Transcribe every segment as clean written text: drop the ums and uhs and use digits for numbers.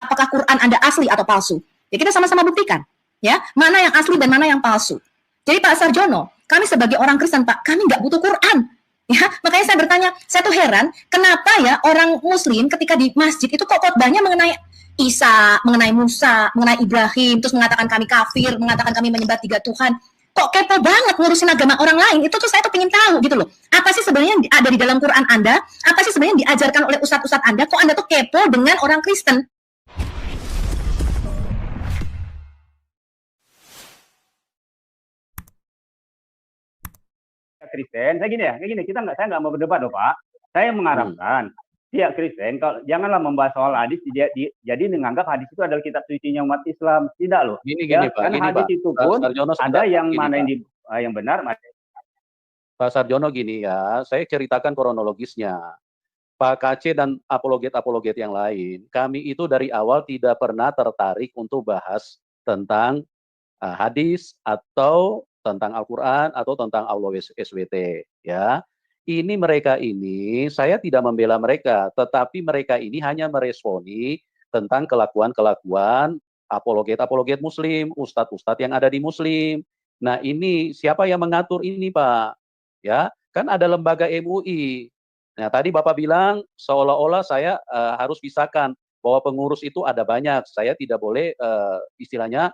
apakah Quran Anda asli atau palsu. Ya kita sama-sama buktikan, ya mana yang asli dan mana yang palsu. Jadi Pak Sarjono, kami sebagai orang Kristen Pak, kami nggak butuh Quran. Ya, makanya saya bertanya, saya tuh heran, kenapa ya orang Muslim ketika di masjid itu kok khotbahnya mengenai Isa, mengenai Musa, mengenai Ibrahim, terus mengatakan kami kafir, mengatakan kami menyembah 3 Tuhan. Kok kepo banget ngurusin agama orang lain? Itu tuh saya tuh pengen tahu gitu loh. Apa sih sebenarnya yang ada di dalam Quran Anda? Apa sih sebenarnya yang diajarkan oleh ustadz-ustadz Anda? Kok Anda tuh kepo dengan orang Kristen? Kristen, saya gini, saya nggak mau berdebat loh Pak. Saya mengharapkan pihak Kristen kalau janganlah membahas soal hadis jadi menganggap hadis itu adalah kitab sucinya umat Islam. Tidak loh. Gini, ya, Pak, karena hadis itu pun ada yang mana yang benar. Pak Sarjono gini ya, saya ceritakan kronologisnya. Pak KC dan apologet-apologet yang lain, kami itu dari awal tidak pernah tertarik untuk bahas tentang hadis atau tentang Al-Quran atau tentang Allah SWT, ya. Mereka ini, saya tidak membela mereka, tetapi mereka ini hanya meresponi tentang kelakuan-kelakuan apologet-apologet Muslim, ustadz-ustadz yang ada di Muslim. Nah, ini siapa yang mengatur ini, Pak? Ya, kan ada lembaga MUI. Nah, tadi Bapak bilang seolah-olah saya harus pisahkan bahwa pengurus itu ada banyak. Saya tidak boleh istilahnya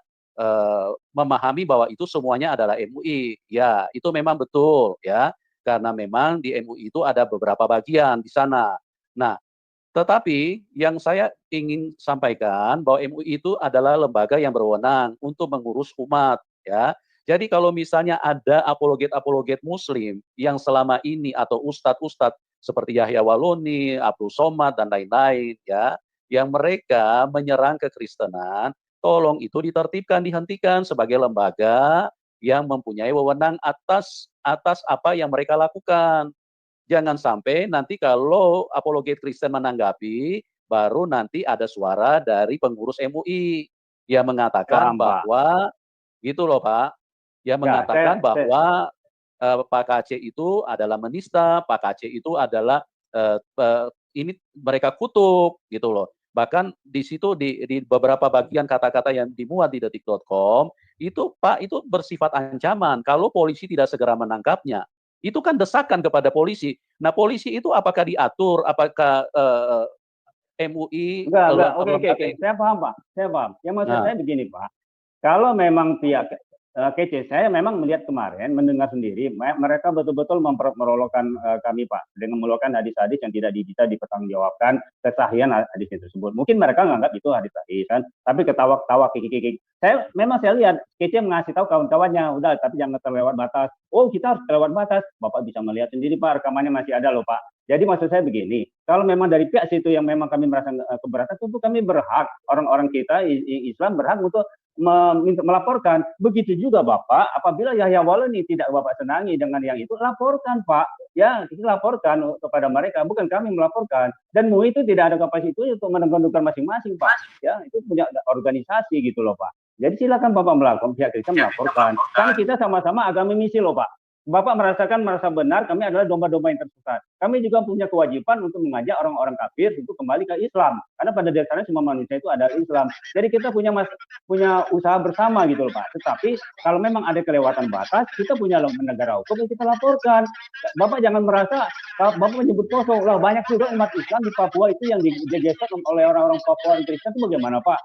memahami bahwa itu semuanya adalah MUI. Ya, itu memang betul ya, karena memang di MUI itu ada beberapa bagian di sana. Nah, tetapi yang saya ingin sampaikan bahwa MUI itu adalah lembaga yang berwenang untuk mengurus umat ya. Jadi kalau misalnya ada apologet-apologet Muslim yang selama ini atau ustadz-ustadz seperti Yahya Waloni, Abdul Somad dan lain-lain ya, yang mereka menyerang kekristenan, tolong itu ditertibkan, dihentikan sebagai lembaga yang mempunyai wewenang atas apa yang mereka lakukan. Jangan sampai nanti kalau apologet Kristen menanggapi, baru nanti ada suara dari pengurus MUI yang mengatakan bahwa, gitu loh Pak, yang mengatakan bahwa Pak KC itu adalah menista, Pak KC itu adalah ini mereka kutuk, gitu loh. Bahkan di situ di beberapa bagian kata-kata yang dimuat di detik.com itu Pak itu bersifat ancaman kalau polisi tidak segera menangkapnya. Itu kan desakan kepada polisi. Nah, polisi itu apakah diatur, apakah MUI Oke. Saya paham Pak. Yang maksud saya begini Pak. Kalau memang pihak KC, saya memang melihat kemarin, mendengar sendiri, mereka betul-betul merolokkan kami Pak, dengan melolokkan hadis-hadis yang tidak bisa dipertanggungjawabkan kesahihan hadis tersebut. Mungkin mereka menganggap itu hadis-hadis kan, tapi ketawa-ketawa, kikik. Saya lihat KC mengasih tahu kawan-kawannya, udah, tapi jangan terlewat batas. Oh, kita harus terlewat batas. Bapak bisa melihat sendiri Pak, rekamannya masih ada loh Pak. Jadi maksud saya begini, kalau memang dari pihak situ yang memang kami merasa keberatan, tentu kami berhak, orang-orang kita Islam berhak untuk melaporkan. Begitu juga Bapak, apabila Yahya Waloni tidak Bapak senangi dengan yang itu, laporkan Pak. Ya, kita laporkan kepada mereka, bukan kami melaporkan. Dan MUI itu tidak ada kapasitas untuk menentukan masing-masing Pak. Ya, itu punya organisasi gitu loh Pak. Jadi silakan Bapak melakukan, pihak kita melaporkan. Karena kita sama-sama agama misi loh Pak. Bapak merasa benar, kami adalah domba-domba yang tersesat. Kami juga punya kewajiban untuk mengajak orang-orang kafir untuk kembali ke Islam. Karena pada dasarnya semua manusia itu adalah Islam. Jadi kita punya usaha bersama gitu loh Pak. Tetapi kalau memang ada kelewatan batas, kita punya negara hukum yang kita laporkan. Bapak jangan merasa, Bapak menyebut kosong. Lah banyak juga umat Islam di Papua itu yang digeser oleh orang-orang Papua yang Kristen itu bagaimana Pak?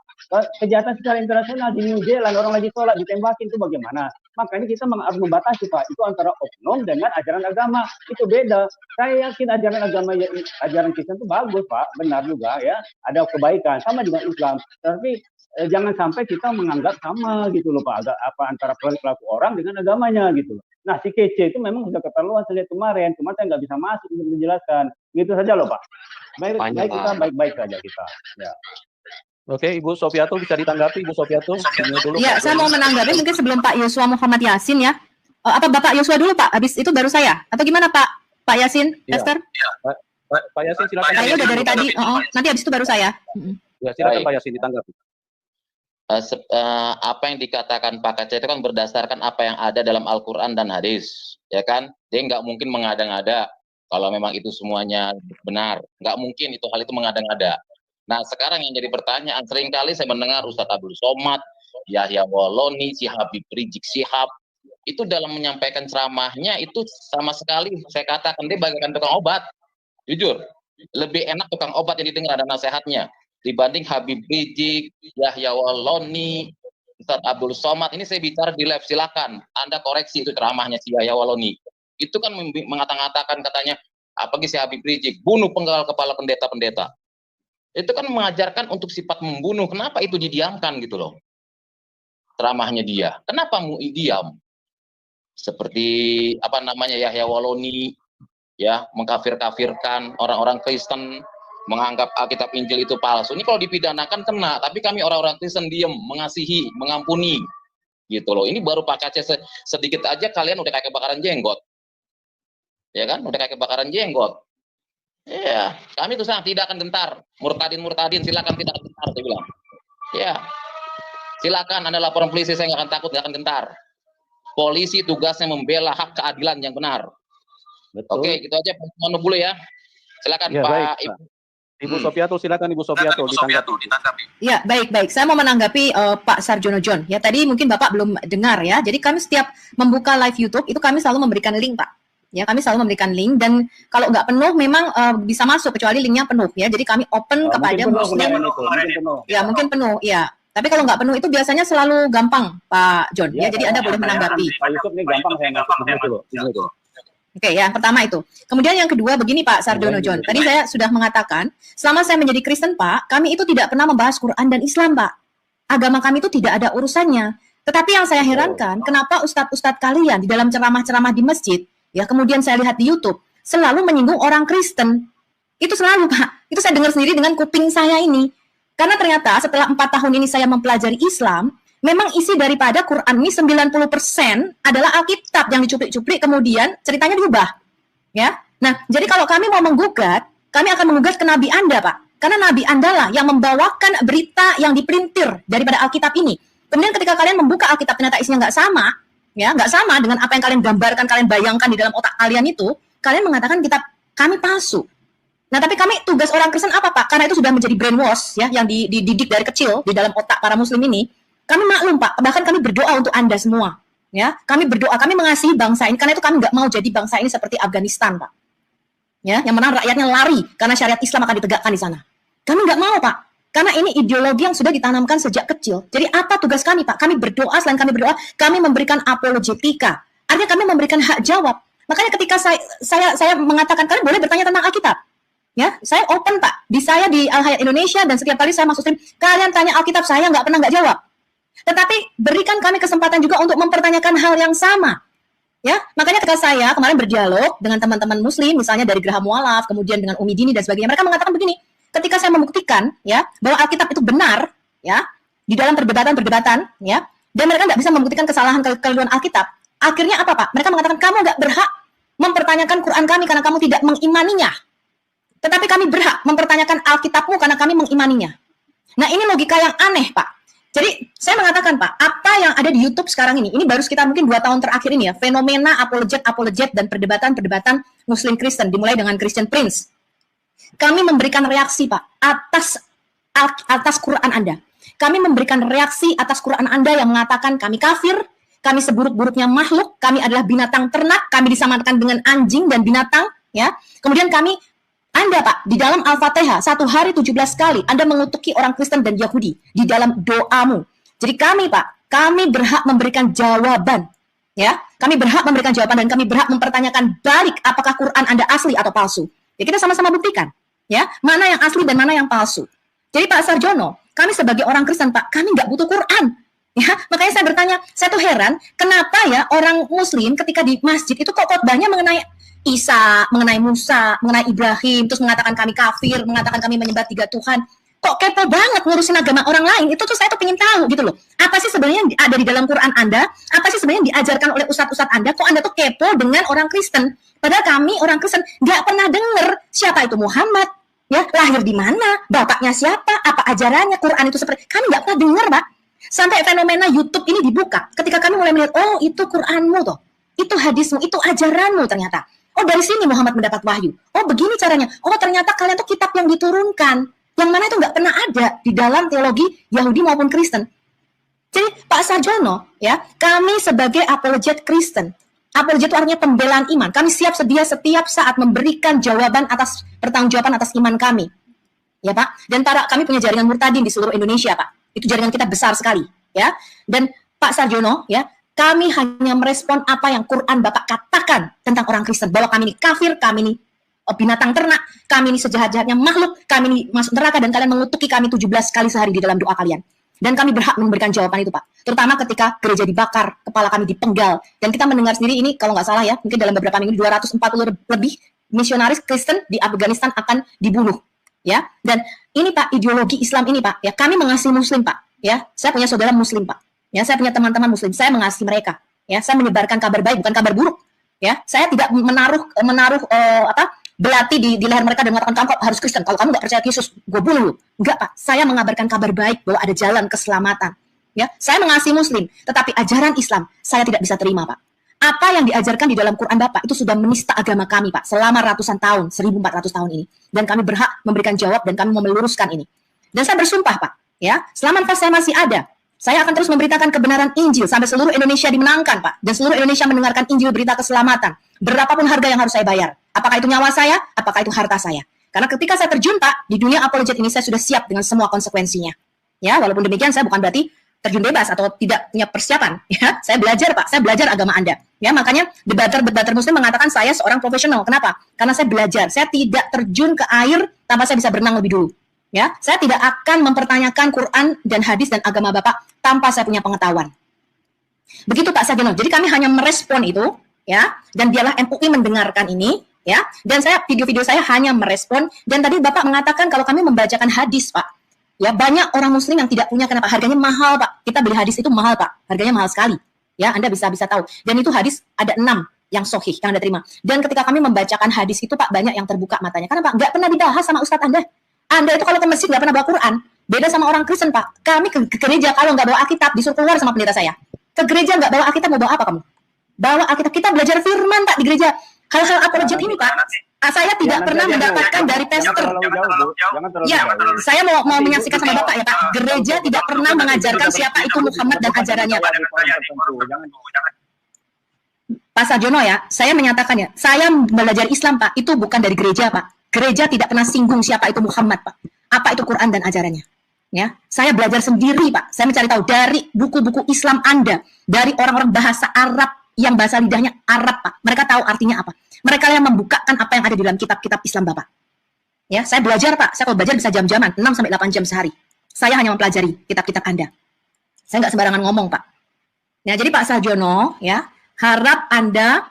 Kejahatan secara internasional di New Zealand, orang lagi sholat ditembakin itu bagaimana? Makanya kita harus membatasi Pak. Itu antara oknum dengan ajaran agama. Itu beda. Saya yakin ajaran agama, ajaran Kristen itu bagus Pak. Benar juga ya. Ada kebaikan. Sama dengan Islam. Tapi jangan sampai kita menganggap sama gitu loh Pak. Antara pelaku orang dengan agamanya gitu loh. Nah si KC itu memang sudah keterlaluan saya lihat kemarin. Cuma saya nggak bisa masuk untuk menjelaskan. Gitu saja loh Pak. Baik saja kita. Ya. Oke, Ibu Sofiatul bisa ditanggapi, Ibu Sofiatul. Iya, saya mau menanggapi mungkin sebelum Pak Yosua Muhammad Yasin ya. Apa Bapak Yosua dulu Pak? Habis itu baru saya. Atau gimana Pak Yasin, Esther? Iya. Pak Yasin silakan. Saya udah dari tadi. Nanti habis itu baru saya. Ya, silakan Pak Yasin ditanggapi. Apa yang dikatakan Pak KC itu kan berdasarkan apa yang ada dalam Al-Quran dan hadis, ya kan? Dia nggak mungkin mengada-ngada kalau memang itu semuanya benar. Nggak mungkin itu hal itu mengada-ngada. Nah, sekarang yang jadi pertanyaan, seringkali saya mendengar Ustadz Abdul Somad, Yahya Waloni, si Habib Rizik Syihab, itu dalam menyampaikan ceramahnya itu sama sekali saya katakan dia bagaikan tukang obat. Jujur, lebih enak tukang obat yang didengar ada nasihatnya dibanding Habib Rizik, Yahya Waloni, Ustadz Abdul Somad. Ini saya bicara di live, silakan Anda koreksi itu ceramahnya si Yahya Waloni. Itu kan mengatakan katanya apalagi si Habib Rizik, bunuh penggal kepala pendeta-pendeta. Itu kan mengajarkan untuk sifat membunuh. Kenapa itu didiamkan gitu loh? Ceramahnya dia. Kenapa mau diam? Seperti apa namanya Yahya Waloni ya, mengkafir-kafirkan orang-orang Kristen, menganggap Alkitab Injil itu palsu. Ini kalau dipidanakan kena, tapi kami orang-orang Kristen diem, mengasihi, mengampuni. Gitu loh. Ini baru Pak Aceh sedikit aja kalian udah kayak kebakaran jenggot. Ya kan? Udah kayak kebakaran jenggot. Iya, kami itu sangat tidak akan gentar. Murtadin, silakan tidak akan gentar, saya bilang. Ya, silakan Anda laporan polisi, saya nggak akan takut, nggak akan gentar. Polisi tugasnya membela hak keadilan yang benar. Betul. Oke, gitu aja Pak dulu ya. Silakan Ya, Pak baik, Ibu. Ibu Sofiatul, silakan Ibu Sofiatul ditanggapi. Ya, baik. Saya mau menanggapi Pak Sarjono John. Ya, tadi mungkin Bapak belum dengar ya. Jadi kami setiap membuka live YouTube itu kami selalu memberikan link, Pak. Ya, kami selalu memberikan link dan kalau nggak penuh memang bisa masuk kecuali linknya penuh ya. Jadi kami open kepada Muslim. Ya, mungkin penuh. Ya. Tapi kalau nggak penuh itu biasanya selalu gampang, Pak John. Ya, jadi Anda boleh menanggapi. Pak Yusuf ini gampang saya ngasih. Oke, yang pertama itu. Kemudian yang kedua begini Pak Sarjono John. Tadi saya sudah mengatakan, selama saya menjadi Kristen Pak, kami itu tidak pernah membahas Quran dan Islam Pak. Agama kami itu tidak ada urusannya. Tetapi yang saya herankan, kenapa ustadz-ustadz kalian di dalam ceramah-ceramah di masjid, ya kemudian saya lihat di YouTube, selalu menyinggung orang Kristen. Itu selalu Pak. Itu saya dengar sendiri dengan kuping saya ini. Karena ternyata setelah 4 tahun ini saya mempelajari Islam, memang isi daripada Quran ini 90% adalah Alkitab yang dicuplik-cuplik kemudian ceritanya diubah. Ya. Nah, jadi kalau kami mau menggugat, kami akan menggugat ke Nabi Anda, Pak. Karena Nabi Anda lah yang membawakan berita yang dipelintir daripada Alkitab ini. Kemudian ketika kalian membuka Alkitab ternyata isinya nggak sama, ya, nggak sama dengan apa yang kalian gambarkan, kalian bayangkan di dalam otak kalian itu, kalian mengatakan kitab kami palsu. Nah, tapi kami tugas orang Kristen apa, Pak? Karena itu sudah menjadi brainwash, ya, yang dididik dari kecil di dalam otak para Muslim ini. Kami maklum, Pak. Bahkan kami berdoa untuk Anda semua. Ya, kami berdoa, kami mengasihi bangsa ini. Karena itu kami nggak mau jadi bangsa ini seperti Afghanistan, Pak. Ya, yang mana rakyatnya lari karena syariat Islam akan ditegakkan di sana. Kami nggak mau, Pak. Karena ini ideologi yang sudah ditanamkan sejak kecil. Jadi apa tugas kami, Pak? Kami berdoa, selain kami berdoa, kami memberikan apologetika. Artinya kami memberikan hak jawab. Makanya ketika saya mengatakan, kalian boleh bertanya tentang Alkitab. Ya, saya open, Pak. Di saya di Al Hayat Indonesia dan setiap kali saya masuk stream, kalian tanya Alkitab, saya nggak pernah nggak jawab. Tetapi berikan kami kesempatan juga untuk mempertanyakan hal yang sama. Ya, makanya ketika saya kemarin berdialog dengan teman-teman Muslim, misalnya dari Geraham Mualaf, kemudian dengan Umi Dini dan sebagainya, mereka mengatakan begini, ketika saya membuktikan, ya, bahwa Alkitab itu benar, ya, di dalam perdebatan, ya, dan mereka nggak bisa membuktikan kesalahan kekeliruan Alkitab. Akhirnya apa, Pak? Mereka mengatakan kamu nggak berhak mempertanyakan Quran kami karena kamu tidak mengimaninya. Tetapi kami berhak mempertanyakan Alkitabmu karena kami mengimaninya. Nah, ini logika yang aneh, Pak. Jadi, saya mengatakan, Pak, apa yang ada di YouTube sekarang ini baru sekitar mungkin 2 tahun terakhir ini ya, fenomena apologet dan perdebatan Muslim Kristen, dimulai dengan Christian Prince. Kami memberikan reaksi, Pak, atas Quran Anda. Kami memberikan reaksi atas Quran Anda yang mengatakan kami kafir, kami seburuk-buruknya makhluk, kami adalah binatang ternak, kami disamakan dengan anjing dan binatang, ya. Kemudian Anda, Pak, di dalam Al-Fatihah, 1 hari 17 kali, Anda mengutuki orang Kristen dan Yahudi di dalam doamu. Jadi kami, Pak, kami berhak memberikan jawaban. Ya, kami berhak memberikan jawaban dan kami berhak mempertanyakan balik apakah Quran Anda asli atau palsu. Ya, kita sama-sama buktikan. Ya, mana yang asli dan mana yang palsu. Jadi Pak Sarjono, kami sebagai orang Kristen, Pak, kami nggak butuh Quran. Ya, makanya saya bertanya, saya tuh heran, kenapa ya orang Muslim ketika di masjid itu kok khotbahnya mengenai Isa, mengenai Musa, mengenai Ibrahim, terus mengatakan kami kafir, mengatakan kami menyembah 3 Tuhan. Kok kepo banget ngurusin agama orang lain? Itu tuh saya tuh pengen tahu gitu loh. Apa sih sebenarnya yang ada di dalam Quran Anda? Apa sih sebenarnya yang diajarkan oleh ustadz-ustadz Anda? Kok Anda tuh kepo dengan orang Kristen? Padahal kami orang Kristen nggak pernah dengar siapa itu Muhammad, ya, lahir di mana, bapaknya siapa, apa ajarannya, Quran itu seperti, kami nggak pernah dengar, Pak. Sampai fenomena YouTube ini dibuka, ketika kami mulai melihat, oh itu Quranmu tuh, itu hadismu, itu ajaranmu ternyata. Oh dari sini Muhammad mendapat wahyu. Oh begini caranya. Oh ternyata kalian tuh kitab yang diturunkan. Yang mana itu nggak pernah ada di dalam teologi Yahudi maupun Kristen. Jadi Pak Sarjono, ya, kami sebagai apologet Kristen, apologet itu artinya pembelaan iman. Kami siap sedia setiap saat memberikan jawaban atas pertanggungjawaban atas iman kami. Ya Pak, dan kami punya jaringan murtadin di seluruh Indonesia Pak. Itu jaringan kita besar sekali, ya. Dan Pak Sarjono, ya, kami hanya merespon apa yang Quran Bapak katakan tentang orang Kristen, bahwa kami ini kafir, kami ini binatang ternak, kami ini sejahat-jahatnya makhluk, kami ini masuk neraka, dan kalian mengutuki kami 17 kali sehari di dalam doa kalian. Dan kami berhak memberikan jawaban itu Pak. Terutama ketika gereja dibakar, kepala kami dipenggal. Dan kita mendengar sendiri ini, kalau nggak salah ya, mungkin dalam beberapa minggu 240 lebih misionaris Kristen di Afghanistan akan dibunuh. Ya, dan ini Pak, ideologi Islam ini Pak, ya, kami mengasihi Muslim Pak. Ya, saya punya saudara Muslim Pak. Ya, saya punya teman-teman Muslim, saya mengasihi mereka. Ya, saya menyebarkan kabar baik, bukan kabar buruk. Ya, saya tidak menaruh belati di leher mereka dan mengatakan kamu harus Kristen. Kalau kamu nggak percaya Yesus, gue bunuh lu. Enggak Pak, saya mengabarkan kabar baik bahwa ada jalan keselamatan. Ya, saya mengasihi Muslim, tetapi ajaran Islam saya tidak bisa terima Pak. Apa yang diajarkan di dalam Quran Bapak itu sudah menista agama kami Pak selama ratusan tahun, 1400 tahun ini. Dan kami berhak memberikan jawab dan kami mau meluruskan ini. Dan saya bersumpah Pak, ya, selama nafas saya masih ada, saya akan terus memberitakan kebenaran Injil sampai seluruh Indonesia dimenangkan, Pak. Dan seluruh Indonesia mendengarkan Injil berita keselamatan. Berapapun harga yang harus saya bayar. Apakah itu nyawa saya, apakah itu harta saya. Karena ketika saya terjun, Pak, di dunia apologet ini saya sudah siap dengan semua konsekuensinya. Ya, walaupun demikian saya bukan berarti terjun bebas atau tidak punya persiapan. Ya, saya belajar, Pak. Saya belajar agama Anda. Ya, makanya debater Muslim mengatakan saya seorang profesional. Kenapa? Karena saya belajar. Saya tidak terjun ke air tanpa saya bisa berenang lebih dulu. Ya, saya tidak akan mempertanyakan Quran dan hadis dan agama Bapak tanpa saya punya pengetahuan. Begitu Pak Sarjono. Jadi kami hanya merespon itu, ya. Dan dialah MUI mendengarkan ini, ya. Dan saya video-video saya hanya merespon. Dan tadi Bapak mengatakan kalau kami membacakan hadis, Pak. Ya, banyak orang Muslim yang tidak punya. Kenapa? Harganya mahal, Pak. Kita beli hadis itu mahal, Pak. Harganya mahal sekali. Ya, Anda bisa tahu. Dan itu hadis ada 6 yang sahih yang Anda terima. Dan ketika kami membacakan hadis itu, Pak, banyak yang terbuka matanya. Kenapa? Nggak pernah dibahas sama Ustadz Anda. Anda itu kalau ke masjid nggak pernah bawa Quran. Beda sama orang Kristen, Pak. Kami ke gereja kalau nggak bawa Alkitab, disuruh keluar sama pendeta saya. Ke gereja nggak bawa Alkitab, mau bawa apa kamu? Bawa Alkitab. Kita belajar firman, Pak, di gereja. Hal-hal apologet ini, Pak, saya tidak pernah mendapatkan dari pastor. Ya, saya mau menyaksikan sama Bapak ya, Pak. Gereja tidak pernah mengajarkan siapa itu Muhammad dan ajarannya, Pak. Pak Sarjono ya, saya menyatakan ya, saya belajar Islam, Pak, itu bukan dari gereja, Pak. Gereja tidak pernah singgung siapa itu Muhammad, Pak. Apa itu Quran dan ajarannya. Ya, saya belajar sendiri, Pak. Saya mencari tahu dari buku-buku Islam Anda, dari orang-orang bahasa Arab yang bahasa lidahnya Arab, Pak. Mereka tahu artinya apa. Mereka yang membukakan apa yang ada di dalam kitab-kitab Islam Bapak. Ya, saya belajar, Pak. Saya kalau belajar bisa jam-jaman, 6 sampai 8 jam sehari. Saya hanya mempelajari kitab-kitab Anda. Saya nggak sembarangan ngomong, Pak. Ya, jadi Pak Sarjono, ya, harap Anda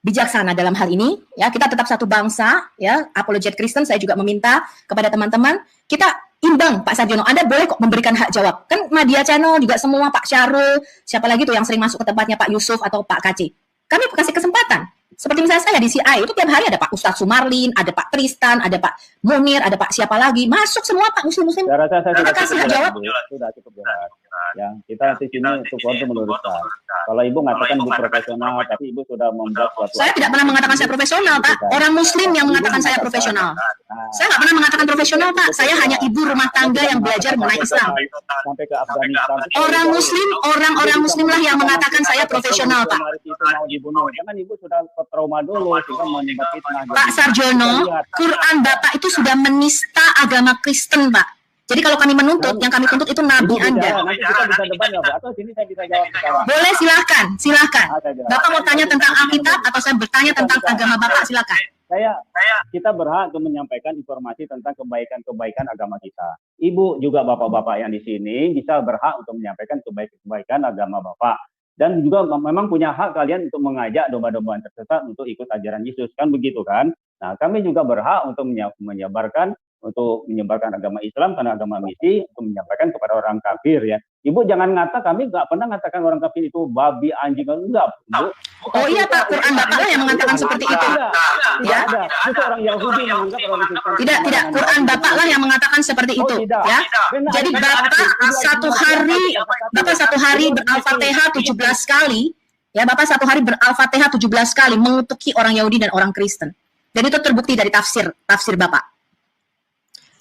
bijaksana dalam hal ini, ya, kita tetap satu bangsa, ya, apologet Kristen. Saya juga meminta kepada teman-teman, kita imbang, Pak Sarjono. Anda boleh kok memberikan hak jawab. Kan Media Channel juga semua, Pak Syarul, siapa lagi tuh yang sering masuk ke tempatnya Pak Yusuf atau Pak KC. Kami kasih kesempatan. Seperti misalnya saya di CI, itu tiap hari ada Pak Ustadz Sumarlin, ada Pak Tristan, ada Pak Munir, ada Pak siapa lagi. Masuk semua Pak Muslim-Muslim. Saya rasa saya kita kasih hak jawab. Sudah cukup jelas. Yang kita di sini untuk meluruskan. Kalau Ibu mengatakan Ibu profesional, tapi Ibu sudah membuat suatu. Saya tidak pernah mengatakan saya profesional, Pak. Orang Muslim yang mengatakan saya profesional. Saya nggak pernah mengatakan profesional, Pak. Saya hanya ibu rumah tangga yang belajar mengenai Islam. Sampai ke Afghanistan. Orang Muslim lah yang mengatakan saya profesional, Pak. Mau dibunuh, jangan Ibu sudah trauma dulu sehingga menyebabkan fitnah. Pak Sarjono, Quran Bapak itu sudah menista agama Kristen, Pak. Jadi kalau kami menuntut, yang kami tuntut itu Nabi Anda. Nanti kita bisa debat nggak, Pak? Atau sini saya bisa jawab sekarang. Boleh, silakan. Bapak mau tanya tentang Alkitab atau saya bertanya tentang agama Bapak, silakan. Kita berhak untuk menyampaikan informasi tentang kebaikan-kebaikan agama kita. Ibu juga bapak-bapak yang di sini bisa berhak untuk menyampaikan kebaikan agama Bapak. Dan juga memang punya hak kalian untuk mengajak domba-domba yang tersesat untuk ikut ajaran Yesus, kan begitu kan? Nah, kami juga berhak untuk menyebarkan agama Islam karena agama misi untuk menyampaikan kepada orang kafir ya. Ibu jangan kami nggak pernah mengatakan orang kafir itu babi, anjing, enggak, Bu. Oh iya Pak, Quran Bapak lah yang mengatakan seperti itu. Ya. Itu orang Yahudi yang menganggap orang Kristen. Tidak, Quran Bapak lah yang mengatakan seperti itu, ya. Jadi Bapak satu hari berAl-Fatihah 17 kali, ya, Bapak satu hari beral-Fatihah 17 kali mengutuki orang Yahudi dan orang Kristen. Dan itu terbukti dari tafsir Bapak.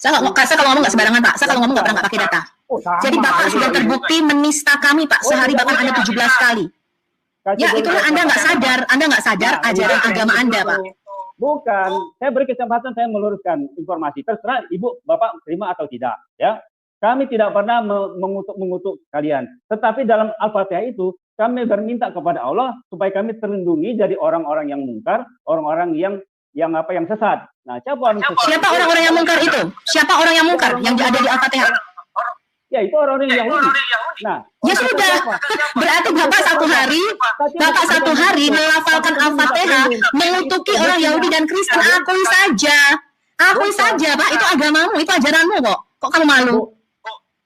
Saya kalau ngomong nggak sembarangan, Pak. Saya kalau ngomong nggak pernah pakai data. Jadi Bapak sudah terbukti menista kami, Pak. Sehari bahkan Anda 17 kali. Ya, itulah Anda nggak sadar ajaran agama Anda, Pak. Bukan, saya beri kesempatan saya meluruskan informasi. Terserah Ibu, Bapak terima atau tidak, ya. Kami tidak pernah mengutuk kalian. Tetapi dalam Al-Fatihah itu kami berminta kepada Allah supaya kami terlindungi dari orang-orang yang mungkar, orang-orang yang sesat. Nah, siapa orang-orang yang mungkar itu? Siapa orang yang mungkar yang ada di Al-Fatihah? Ya, itu orang-orang Yahudi. Nah, ya sudah. Berarti Bapak satu hari melafalkan Al-Fatihah mengutuki orang Yahudi dan Kristen. Akui saja, Pak. Itu agamamu, itu ajaranmu kok. Kok kamu malu?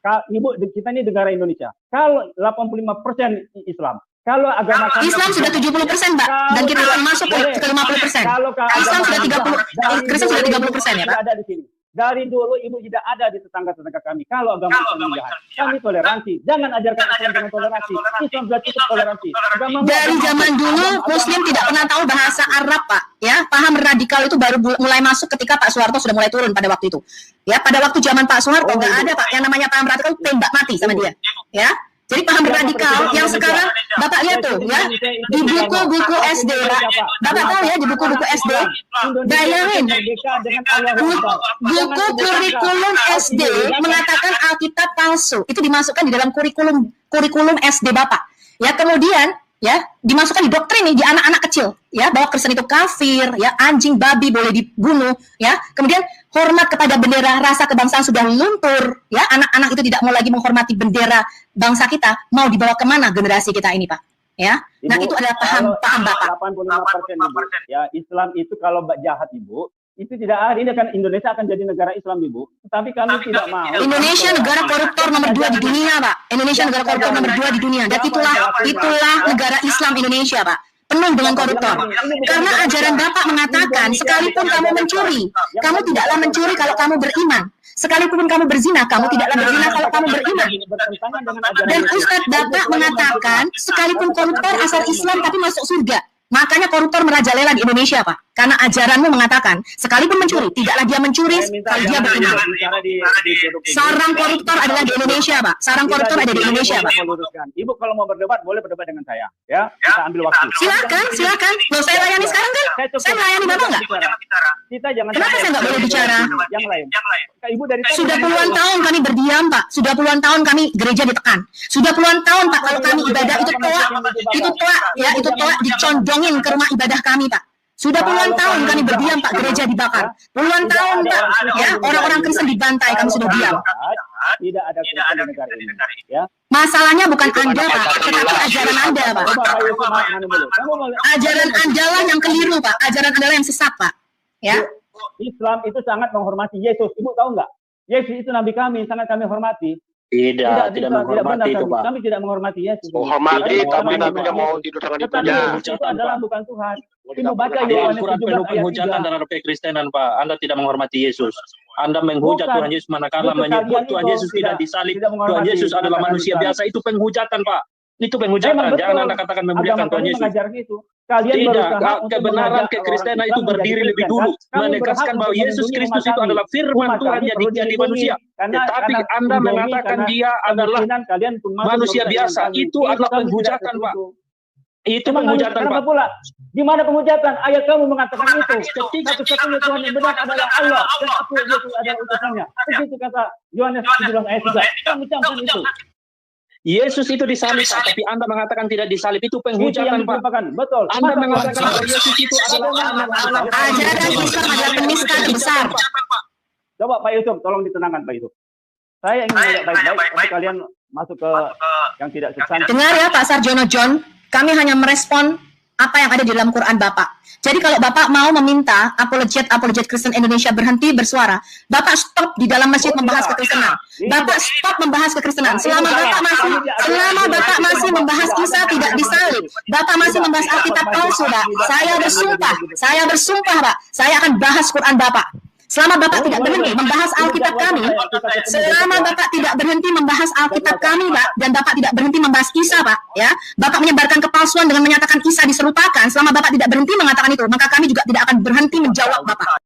Ibu, kita ini negara Indonesia. Kalau 85% Islam, kalau agama Islam sudah 70%, Pak, dan kita akan masuk ke 50%. Islam sudah 30%, Kristen sudah 30% ya, Pak. Ada di sini. Dari dulu Ibu tidak ada di tetangga-tetangga kami. Kalau agama Islam jahat, kami toleransi. Jangan ajarkan Islam dengan toleransi. Islam sudah cukup toleransi. Dari zaman dulu Muslim tidak pernah tahu bahasa Arab, Pak. Ya, paham radikal itu baru mulai masuk ketika Pak Soeharto sudah mulai turun pada waktu itu. Ya, pada waktu zaman Pak Soeharto nggak ada, Pak, yang namanya paham radikal, tembak mati sama dia. Ya. Jadi paham radikal yang sekarang Bapak lihat tuh ya di buku-buku SD, Pak. Bapak tahu ya di buku-buku SD. Bayangin buku kurikulum SD mengatakan Alkitab palsu. Itu dimasukkan di dalam kurikulum SD Bapak. Ya, kemudian ya dimasukkan di doktrin nih di anak-anak kecil ya bahwa Kristen itu kafir, ya anjing babi boleh dibunuh, ya. Kemudian hormat kepada bendera rasa kebangsaan sudah luntur, ya. Anak-anak itu tidak mau lagi menghormati bendera bangsa kita, mau dibawa kemana generasi kita ini, Pak? Ya. Ibu, nah, itu adalah paham Bapak. 85% Ibu. Ya, Islam itu kalau jahat Ibu, itu tidak ada. Ini kan Indonesia akan jadi negara Islam, Ibu. Tetapi kami tidak mau. Indonesia negara koruptor nomor 2 di dunia, Pak. Indonesia negara koruptor nomor 2 di dunia. Dan itulah negara Islam Indonesia, Pak. Penuh dengan koruptor. Karena ajaran Bapak mengatakan, sekalipun kamu mencuri, kamu tidaklah mencuri kalau kamu beriman. Sekalipun kamu berzina, kamu tidaklah berzina kalau kamu beriman. Dan Ustadz Bapak mengatakan, sekalipun koruptor asal Islam tapi masuk surga. Makanya koruptor merajalela di Indonesia, Pak. Karena ajaranmu mengatakan, sekalipun mencuri, tidaklah dia mencuri kalau dia beriman. Sarang koruptor adalah di Indonesia, Pak. Sarang koruptor ada di Indonesia, Pak. Ibu kalau mau berdebat, boleh berdebat dengan saya. Ya, kita ambil waktu. Silakan. Loh, saya layani sekarang kan? Saya melayani Bapak nggak? Kita jangan. Kenapa saya nggak boleh bicara? Yang lain. Ibu dari sudah puluhan tahun kami berdiam, Pak. Sudah puluhan tahun kami gereja ditekan. Sudah puluhan tahun, Pak, kalau kami ibadah itu toa dicondongin ke rumah ibadah kami, Pak. Sudah puluhan tahun kami berdiam, Pak, gereja dibakar. Puluhan tahun, Pak, ya, orang-orang Kristen dibantai, kami sudah diam. Tidak ada Kristen di negara ini, ya. Masalahnya bukan Anda, Pak, tetapi ajaran Anda, Pak. Ajaran Anda lah yang keliru, Pak. Ajaran Anda lah yang sesat, Pak. Ya. Islam itu sangat menghormati Yesus. Ibu tahu nggak? Yesus itu nabi kami, sangat kami hormati. Tidak menghormati itu, Pak. Kami tidak menghormati Yesus. Menghormati, tapi tidak mau tidur dengan ibunya. Itu adalah bukan Tuhan. Ibu baca Yohanes 17 penuh penghujatan terhadap kekristenan, Pak. Anda tidak menghormati Yesus. Anda menghujat Tuhan Yesus manakala menyebut Tuhan Yesus tidak disalib. Tuhan Yesus adalah manusia biasa. Itu penghujatan, Pak. Itu penghujatan. Jangan Anda katakan memuliakan Tuhan Yesus. Tidak, kebenaran kekristenan itu berdiri lebih dulu, menegaskan bahwa Yesus Kristus itu adalah firman Tuhan yang jadi manusia. Tetapi Anda mengatakan dia adalah manusia biasa. Itu adalah penghujatan, Pak. Itu penghujatan, Pak. Di mana penghujatan? Ayat kamu mengatakan itu. Satu-satunya Tuhan yang benar adalah Allah, dan aku Yesus adalah utusannya. Begitu kata Yohanes 17 ayat 3. Kamu campur itu. Yesus itu disalib, tapi Anda mengatakan tidak disalib. Itu penghujatan, Pak. Betul. Anda mengatakan bahwa Yesus itu adalah anak. Ajaran Islam adalah penistaan terbesar. Coba Pak Yusuf, tolong ditenangkan Pak Yusuf. Saya ingin melihat baik-baik, tapi kalian masuk ke yang tidak substansi. Dengar ya Pak Sarjono John, kami hanya merespon apa yang ada di dalam Quran Bapak. Jadi kalau Bapak mau meminta apologet Kristen Indonesia berhenti bersuara, Bapak stop di dalam masjid membahas kekristenan. Bapak stop membahas kekristenan. Selama Bapak masih membahas Isa tidak disalib, Bapak masih membahas Alkitab palsu, Pak. Saya bersumpah, Pak. Saya akan bahas Quran Bapak. Selama Bapak tidak berhenti membahas Alkitab kami, Pak, dan Bapak tidak berhenti membahas Isa, Pak, ya, Bapak menyebarkan kepalsuan dengan menyatakan Isa diserupakan. Selama Bapak tidak berhenti mengatakan itu, maka kami juga tidak akan berhenti menjawab Bapak.